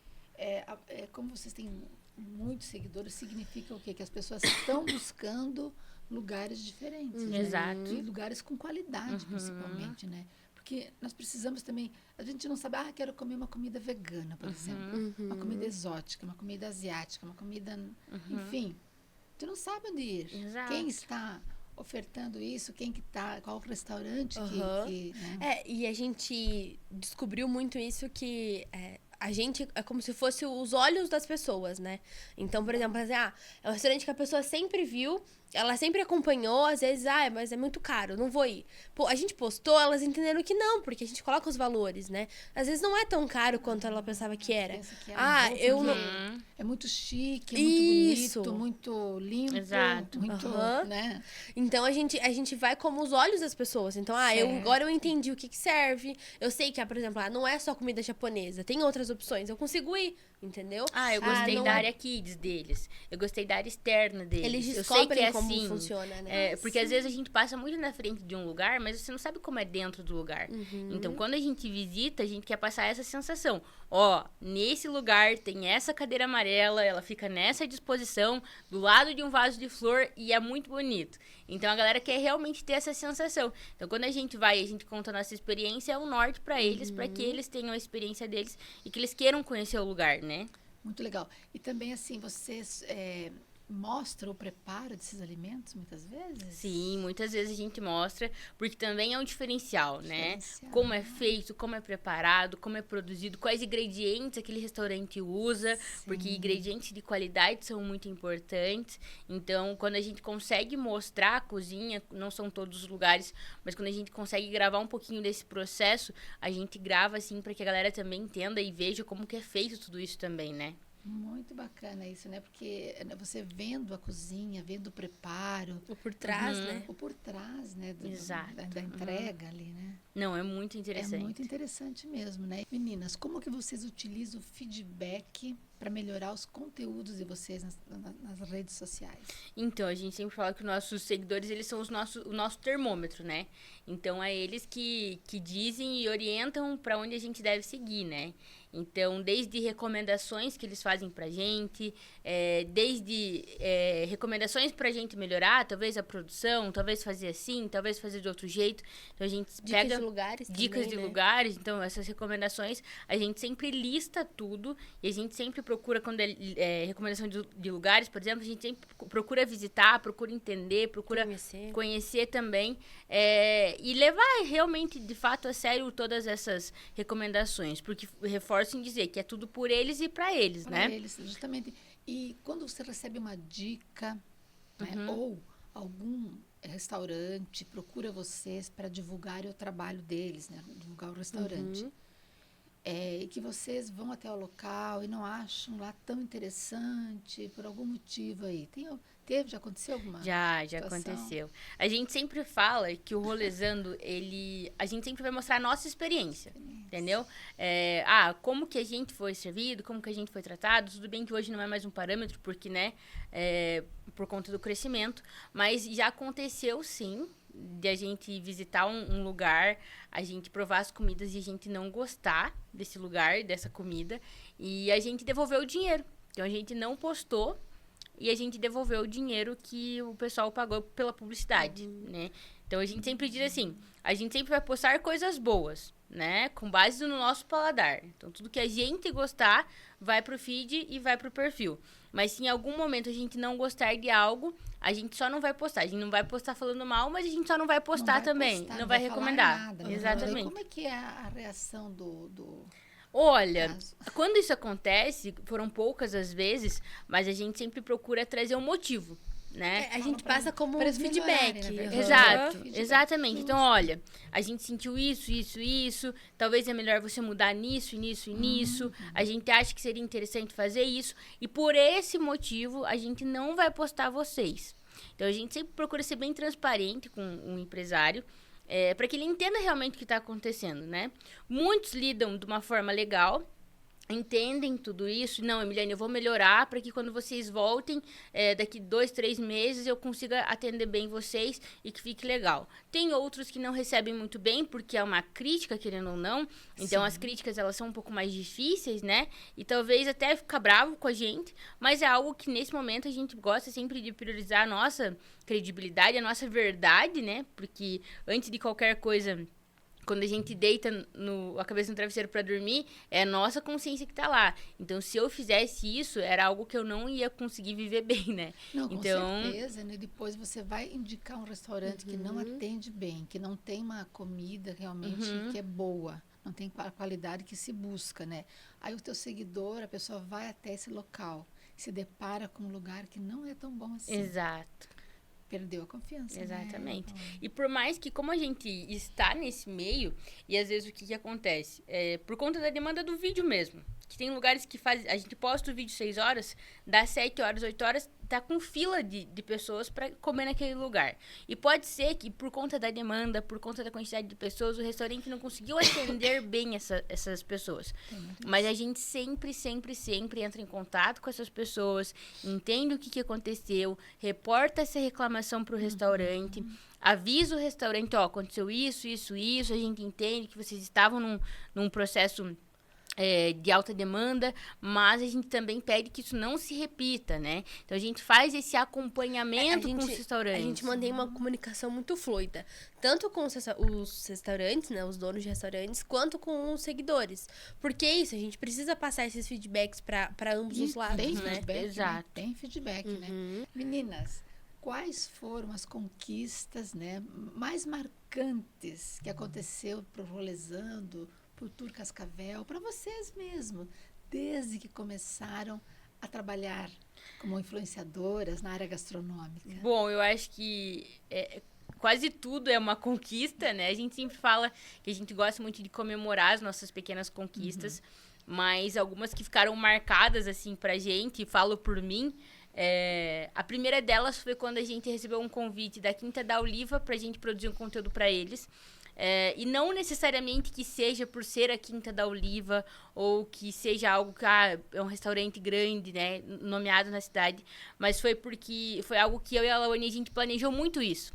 como vocês têm muitos seguidores, significa o quê? Que as pessoas estão buscando lugares diferentes, né? Exato. E lugares com qualidade, principalmente, né? Porque nós precisamos também... A gente não sabe, quero comer uma comida vegana, por exemplo. Uma comida exótica, uma comida asiática, uma comida... Enfim, tu não sabe onde ir. Exato. Quem está ofertando isso, qual restaurante que né? E a gente descobriu muito isso, que a gente é como se fosse os olhos das pessoas, né? Então, por exemplo, assim, é um restaurante que a pessoa sempre viu, ela sempre acompanhou, às vezes, mas é muito caro, não vou ir. Pô, a gente postou, elas entenderam que não, porque a gente coloca os valores, né? Às vezes não é tão caro quanto ela pensava que era. Pensa que bom, Eu não... porque é muito chique, é Isso. muito bonito, muito limpo. Exato. Muito, Aham. né? Então a gente vai como os olhos das pessoas. Então, agora eu entendi o que serve. Eu sei que, por exemplo, não é só comida japonesa, tem outras opções. Eu consigo ir, entendeu? Eu gostei não da é- área kids deles. Eu gostei da área externa deles. Eles eu sei descobrem que é como assim. funciona, né? Porque às vezes a gente passa muito na frente de um lugar, mas você não sabe como é dentro do lugar. Então, quando a gente visita, a gente quer passar essa sensação. Ó, nesse lugar tem essa cadeira amarela, ela fica nessa disposição, do lado de um vaso de flor e é muito bonito. Então, a galera quer realmente ter essa sensação. Então, quando a gente vai e a gente conta a nossa experiência, é o norte pra eles, pra que eles tenham a experiência deles e que eles queiram conhecer o lugar, né? Muito legal. E também, assim, vocês mostram o preparo desses alimentos, muitas vezes? Sim, muitas vezes a gente mostra, porque também é um diferencial, né? Diferencial. Como é feito, como é preparado, como é produzido, quais ingredientes aquele restaurante usa, porque ingredientes de qualidade são muito importantes. Então, quando a gente consegue mostrar a cozinha, não são todos os lugares, mas quando a gente consegue gravar um pouquinho desse processo, a gente grava assim para que a galera também entenda e veja como que é feito tudo isso também, né? Muito bacana isso, né? Porque você vendo a cozinha, vendo o preparo, O por trás, né? o por trás, né? Exato. Da entrega ali, né? Não, é muito interessante. É muito interessante mesmo, né? Meninas, como que vocês utilizam o feedback para melhorar os conteúdos de vocês nas redes sociais? Então, a gente sempre fala que os nossos seguidores, eles são o nosso termômetro, né? Então, é eles que dizem e orientam para onde a gente deve seguir, né? Então, desde recomendações que eles fazem pra gente, desde recomendações pra gente melhorar, talvez a produção, talvez fazer assim, talvez fazer de outro jeito. Então, a gente pega De lugares dicas também, de né? lugares. Então, essas recomendações, a gente sempre lista tudo e a gente sempre procura, quando é recomendação de lugares, por exemplo, a gente sempre procura visitar, procura entender, procura conhecer também e levar realmente, de fato, a sério todas essas recomendações, porque reforço em dizer que é tudo por eles e para eles, Para né? eles, justamente. E quando você recebe uma dica, né, ou algum restaurante procura vocês para divulgar o trabalho deles, né, divulgar o restaurante, e que vocês vão até o local e não acham lá tão interessante por algum motivo aí. Já aconteceu alguma Já situação? aconteceu. A gente sempre fala que o Rolezando, a gente sempre vai mostrar a nossa experiência, entendeu? Como que a gente foi servido, como que a gente foi tratado. Tudo bem que hoje não é mais um parâmetro, porque, né, por conta do crescimento, mas já aconteceu, sim, de a gente visitar um lugar, a gente provar as comidas e a gente não gostar desse lugar, dessa comida, e a gente devolveu o dinheiro. Então, a gente não postou e a gente devolveu o dinheiro que o pessoal pagou pela publicidade, né? Então, a gente sempre diz assim, a gente sempre vai postar coisas boas, né? Com base no nosso paladar. Então, tudo que a gente gostar vai pro feed e vai pro perfil. Mas se em algum momento a gente não gostar de algo, a gente só não vai postar. A gente não vai postar falando mal, mas a gente só não vai postar também. Não vai recomendar. Nada, né? Exatamente. Como é que é a reação do Olha, caso? quando isso acontece, foram poucas as vezes, mas a gente sempre procura trazer um motivo, né? A gente passa como pra um eles melhorarem, feedback. na verdade. Exato, Feedback. exatamente. Então, olha, a gente sentiu isso. Talvez é melhor você mudar nisso, nisso e nisso. A gente acha que seria interessante fazer isso. E por esse motivo, a gente não vai postar vocês. Então, a gente sempre procura ser bem transparente com o empresário, para que ele entenda realmente o que está acontecendo, né? Muitos lidam de uma forma legal, entendem tudo isso. Não, Emiliane, eu vou melhorar para que quando vocês voltem, daqui 2, 3 meses, eu consiga atender bem vocês e que fique legal. Tem outros que não recebem muito bem, porque é uma crítica, querendo ou não. Então, as críticas, elas são um pouco mais difíceis, né? E talvez até ficar bravo com a gente, mas é algo que, nesse momento, a gente gosta sempre de priorizar a nossa credibilidade, a nossa verdade, né? Porque, antes de qualquer coisa, quando a gente deita a cabeça no travesseiro para dormir, é a nossa consciência que tá lá. Então, se eu fizesse isso, era algo que eu não ia conseguir viver bem, né? Não, com Então, certeza, né? Depois você vai indicar um restaurante que não atende bem, que não tem uma comida realmente que é boa, não tem a qualidade que se busca, né? Aí o teu seguidor, a pessoa vai até esse local, se depara com um lugar que não é tão bom assim. Exato. Perdeu a confiança, Exatamente. né? E por mais que, como a gente está nesse meio, e às vezes o que acontece? Por conta da demanda do vídeo mesmo. Que tem lugares que a gente posta o vídeo 6 horas, dá 7 horas, 8 horas, tá com fila de pessoas para comer naquele lugar. E pode ser que, por conta da demanda, por conta da quantidade de pessoas, o restaurante não conseguiu atender bem essas pessoas. Mas a gente sempre, sempre, sempre entra em contato com essas pessoas, entende o que aconteceu, reporta essa reclamação pro restaurante, avisa o restaurante, ó, aconteceu isso, isso, isso, a gente entende que vocês estavam num processo de alta demanda, mas a gente também pede que isso não se repita, né? Então, a gente faz esse acompanhamento com os restaurantes. A gente mantém uma comunicação muito fluida, tanto com os restaurantes, né, os donos de restaurantes, quanto com os seguidores. Porque é isso, a gente precisa passar esses feedbacks para ambos os lados, tem né? feedback, Exato. né? Tem feedback, né? Meninas, quais foram as conquistas, né, mais marcantes que aconteceu pro Rolezando, pro Tour Cascavel, para vocês mesmo, desde que começaram a trabalhar como influenciadoras na área gastronômica? Bom, eu acho que quase tudo é uma conquista, né? A gente sempre fala que a gente gosta muito de comemorar as nossas pequenas conquistas, mas algumas que ficaram marcadas, assim, pra gente, falo por mim, a primeira delas foi quando a gente recebeu um convite da Quinta da Oliva pra gente produzir um conteúdo pra eles. E não necessariamente que seja por ser a Quinta da Oliva ou que seja algo que é um restaurante grande, né, nomeado na cidade, mas foi porque foi algo que eu e a Lawane, a gente planejou muito isso.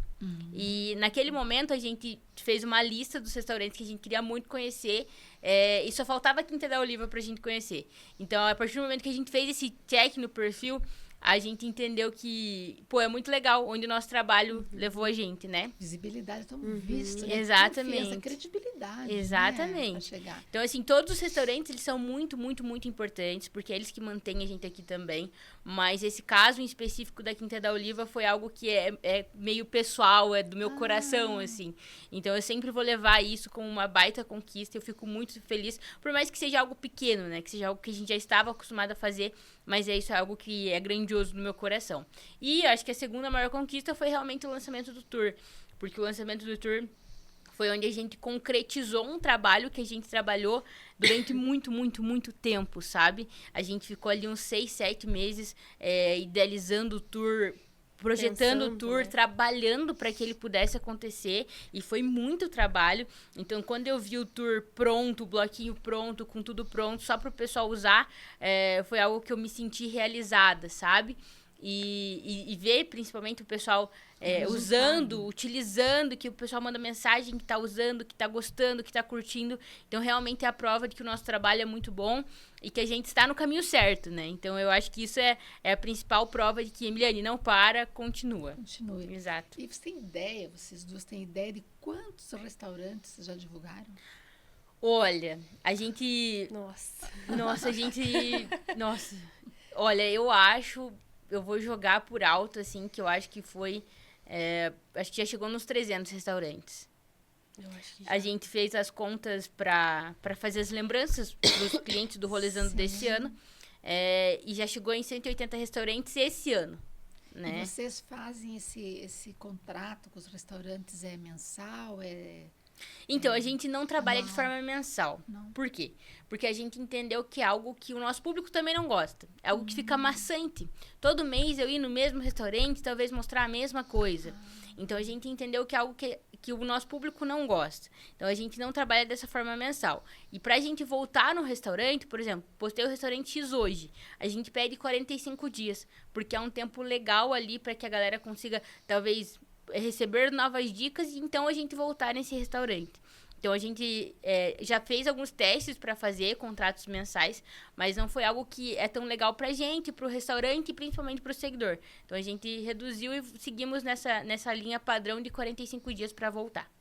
E naquele momento a gente fez uma lista dos restaurantes que a gente queria muito conhecer, e só faltava a Quinta da Oliva pra gente conhecer. Então, a partir do momento que a gente fez esse check no perfil, a gente entendeu que, é muito legal onde o nosso trabalho levou a gente, né? Visibilidade, estamos vistos, né? Exatamente. Confiança, credibilidade, Exatamente. né? Pra chegar. Então, assim, todos os restaurantes, eles são muito, muito, muito importantes, porque é eles que mantêm a gente aqui também. Mas esse caso em específico da Quinta da Oliva foi algo que é meio pessoal, é do meu coração, assim. Então, eu sempre vou levar isso como uma baita conquista. Eu fico muito feliz, por mais que seja algo pequeno, né? Que seja algo que a gente já estava acostumado a fazer, mas isso é algo que é grandioso no meu coração. E acho que a segunda maior conquista foi realmente o lançamento do tour. Porque o lançamento do tour foi onde a gente concretizou um trabalho que a gente trabalhou durante muito, muito, muito tempo, sabe? A gente ficou ali uns 6, 7 meses idealizando o tour, projetando o tour, né? Trabalhando para que ele pudesse acontecer. E foi muito trabalho. Então, quando eu vi o tour pronto, o bloquinho pronto, com tudo pronto, só para o pessoal usar, foi algo que eu me senti realizada, sabe? E ver principalmente o pessoal usando, utilizando, que o pessoal manda mensagem que tá usando, que tá gostando, que tá curtindo. Então, realmente é a prova de que o nosso trabalho é muito bom e que a gente está no caminho certo, né? Então, eu acho que isso é a principal prova de que, Emiliane, não para, continua. Continue. Exato. E vocês duas têm ideia de quantos restaurantes vocês já divulgaram? Olha, a gente... Nossa. Olha, eu vou jogar por alto, assim, que eu acho que foi... acho que já chegou nos 300 restaurantes. Eu acho que A gente fez as contas para fazer as lembranças dos clientes do Rolezando desse ano. E já chegou em 180 restaurantes esse ano, né? E vocês fazem esse contrato com os restaurantes mensal? Então, a gente não trabalha de Não. forma mensal. Não. Por quê? Porque a gente entendeu que é algo que o nosso público também não gosta. É algo que fica maçante. Todo mês eu ir no mesmo restaurante, talvez mostrar a mesma coisa. Então, a gente entendeu que é algo que o nosso público não gosta. Então, a gente não trabalha dessa forma mensal. E pra gente voltar no restaurante, por exemplo, postei o restaurante X hoje. A gente pede 45 dias. Porque é um tempo legal ali para que a galera consiga, talvez, receber novas dicas e então a gente voltar nesse restaurante. Então, a gente já fez alguns testes para fazer contratos mensais, mas não foi algo que é tão legal pra gente, pro restaurante e principalmente pro seguidor. Então, a gente reduziu e seguimos nessa linha padrão de 45 dias para voltar.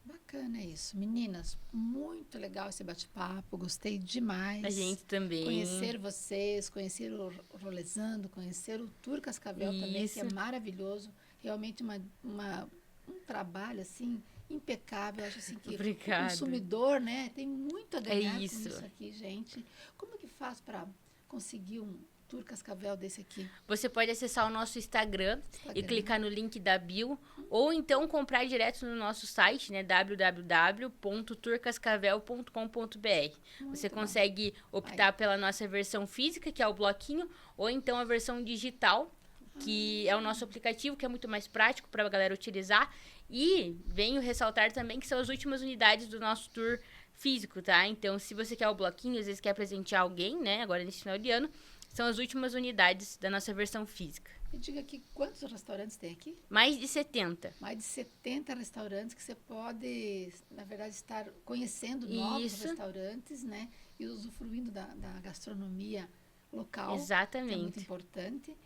Bacana isso. Meninas, muito legal esse bate-papo, gostei demais. A gente também. Conhecer vocês, conhecer o Rolezando, conhecer o Tour Cascavel também, que é Isso. maravilhoso. Realmente um trabalho, assim, impecável. Eu acho assim que Obrigada. o consumidor, né, tem muito a ganhar com isso. isso aqui, gente. Como que faz para conseguir um tour Cascavel desse aqui? Você pode acessar o nosso Instagram e Instagram. clicar no link da bio, ou então comprar direto no nosso site, né, www.tourcascavel.com.br. Você Muito bom. consegue optar pela nossa versão física, que é o bloquinho, ou então a versão digital, que é o nosso aplicativo, que é muito mais prático para a galera utilizar. E venho ressaltar também que são as últimas unidades do nosso tour físico, tá? Então, se você quer o bloquinho, às vezes quer presentear alguém, né, agora nesse final de ano, são as últimas unidades da nossa versão física. Me diga aqui, quantos restaurantes tem aqui? Mais de 70. Mais de 70 restaurantes que você pode, na verdade, estar conhecendo novos Isso. restaurantes, né? E usufruindo da gastronomia local. Que é muito Exatamente. importante.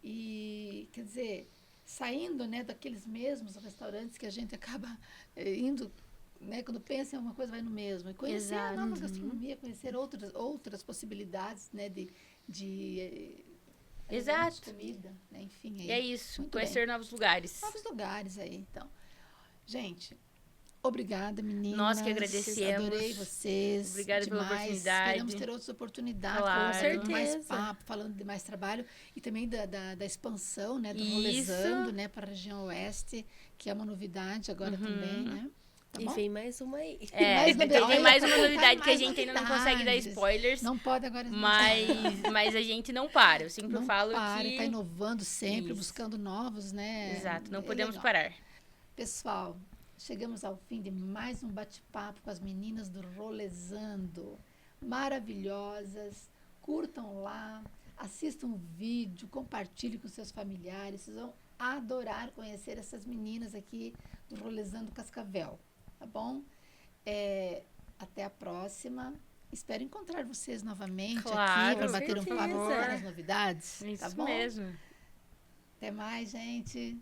E, quer dizer, saindo, né, daqueles mesmos restaurantes que a gente acaba indo, né, quando pensa em alguma coisa, vai no mesmo. E conhecer a nova Exato. gastronomia, conhecer outras possibilidades, né, de Exato. alimentos, comida, né, enfim. E é isso, Muito conhecer novos lugares. novos lugares aí, então. Gente, obrigada, meninas. Nós que agradecemos. Adorei vocês. Obrigada pela demais. oportunidade. Esperamos ter outras oportunidades. Claro. Falando de mais certeza. papo, falando de mais trabalho. E também da expansão, né? Do Isso. Rolezando, né? Para a região oeste, que é uma novidade agora também, né? Tá E bom? vem mais uma aí. mais Tem novidade. mais uma Olha, novidade que a mais gente ainda não consegue dar novidades. spoilers, Não pode agora. mas a gente não para. Eu sempre não falo para, que... tá inovando sempre, Isso. buscando novos, né? Exato, não É podemos legal. parar. Pessoal, chegamos ao fim de mais um bate-papo com as meninas do Rolezando. Maravilhosas. Curtam lá, assistam o vídeo, compartilhem com seus familiares. Vocês vão adorar conhecer essas meninas aqui do Rolezando Cascavel. Tá bom? Até a próxima. Espero encontrar vocês novamente Claro, aqui para com bater um papo certeza. com as novidades. Isso Tá bom? mesmo. Até mais, gente.